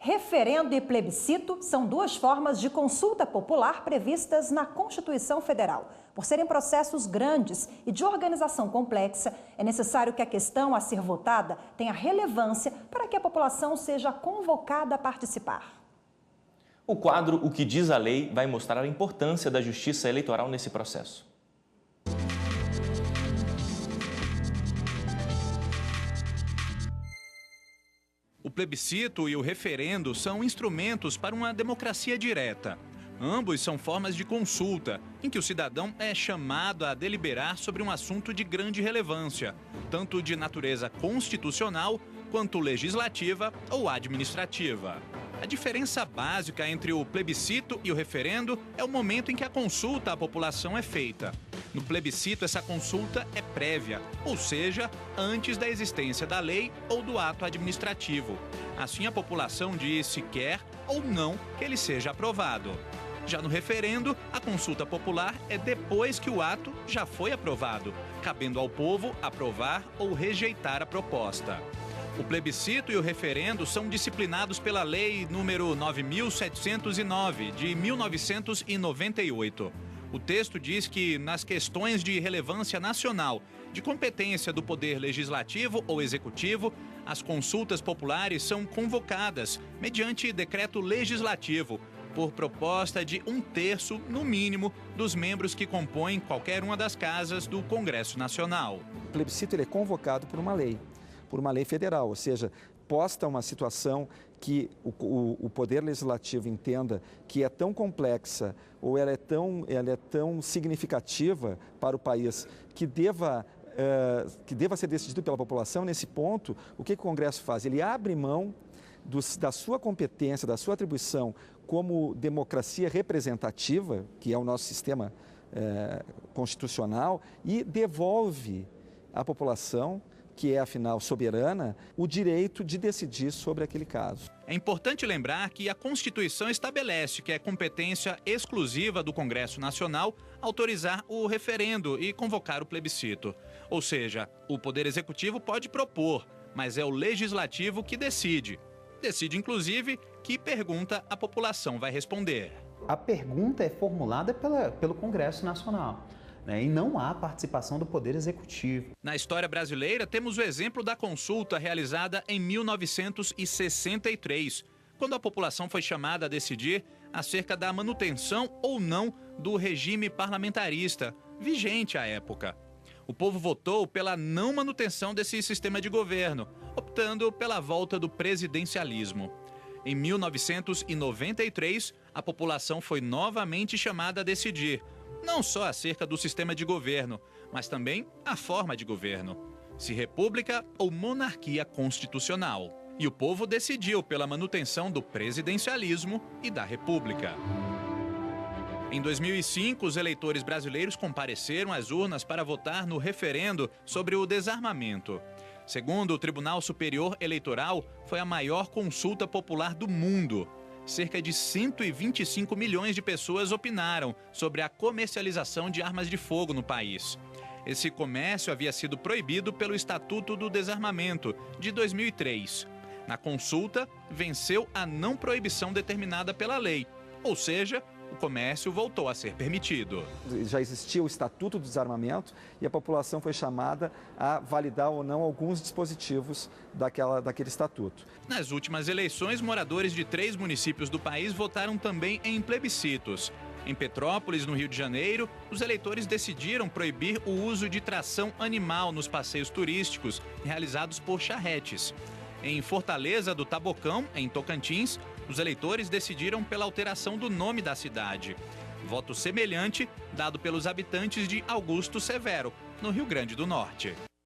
Referendo e plebiscito são duas formas de consulta popular previstas na Constituição Federal. Por serem processos grandes e de organização complexa, é necessário que a questão a ser votada tenha relevância para que a população seja convocada a participar. O quadro O que diz a lei vai mostrar a importância da justiça eleitoral nesse processo. O plebiscito e o referendo são instrumentos para uma democracia direta. Ambos são formas de consulta, em que o cidadão é chamado a deliberar sobre um assunto de grande relevância, tanto de natureza constitucional quanto legislativa ou administrativa. A diferença básica entre o plebiscito e o referendo é o momento em que a consulta à população é feita. No plebiscito, essa consulta é prévia, ou seja, antes da existência da lei ou do ato administrativo. Assim, a população diz se quer ou não que ele seja aprovado. Já no referendo, a consulta popular é depois que o ato já foi aprovado, cabendo ao povo aprovar ou rejeitar a proposta. O plebiscito e o referendo são disciplinados pela Lei nº 9.709, de 1998. O texto diz que, nas questões de relevância nacional, de competência do Poder Legislativo ou Executivo, as consultas populares são convocadas mediante decreto legislativo, por proposta de 1/3, no mínimo, dos membros que compõem qualquer uma das casas do Congresso Nacional. O plebiscito ele é convocado por uma lei federal, ou seja, posta uma situação que o Poder Legislativo entenda que é tão complexa ou ela é tão significativa para o país que deva ser decidido pela população. Nesse ponto, o que o Congresso faz? Ele abre mão da sua competência, da sua atribuição como democracia representativa, que é o nosso sistema constitucional, e devolve à população, que é, afinal, soberana, o direito de decidir sobre aquele caso. É importante lembrar que a Constituição estabelece que é competência exclusiva do Congresso Nacional autorizar o referendo e convocar o plebiscito. Ou seja, o Poder Executivo pode propor, mas é o Legislativo que decide. Decide, inclusive, que pergunta a população vai responder. A pergunta é formulada pelo Congresso Nacional. E não há participação do Poder Executivo. Na história brasileira, temos o exemplo da consulta realizada em 1963, quando a população foi chamada a decidir acerca da manutenção ou não do regime parlamentarista, vigente à época. O povo votou pela não manutenção desse sistema de governo, optando pela volta do presidencialismo. Em 1993, a população foi novamente chamada a decidir, não só acerca do sistema de governo, mas também a forma de governo, se república ou monarquia constitucional. E o povo decidiu pela manutenção do presidencialismo e da república. Em 2005, os eleitores brasileiros compareceram às urnas para votar no referendo sobre o desarmamento. Segundo o Tribunal Superior Eleitoral, foi a maior consulta popular do mundo. Cerca de 125 milhões de pessoas opinaram sobre a comercialização de armas de fogo no país. Esse comércio havia sido proibido pelo Estatuto do Desarmamento, de 2003. Na consulta, venceu a não proibição determinada pela lei, ou seja, o comércio voltou a ser permitido. Já existia o Estatuto do Desarmamento e a população foi chamada a validar ou não alguns dispositivos daquele estatuto. Nas últimas eleições, moradores de 3 municípios do país votaram também em plebiscitos. Em Petrópolis, no Rio de Janeiro, os eleitores decidiram proibir o uso de tração animal nos passeios turísticos realizados por charretes. Em Fortaleza do Tabocão, em Tocantins, os eleitores decidiram pela alteração do nome da cidade. Voto semelhante dado pelos habitantes de Augusto Severo, no Rio Grande do Norte.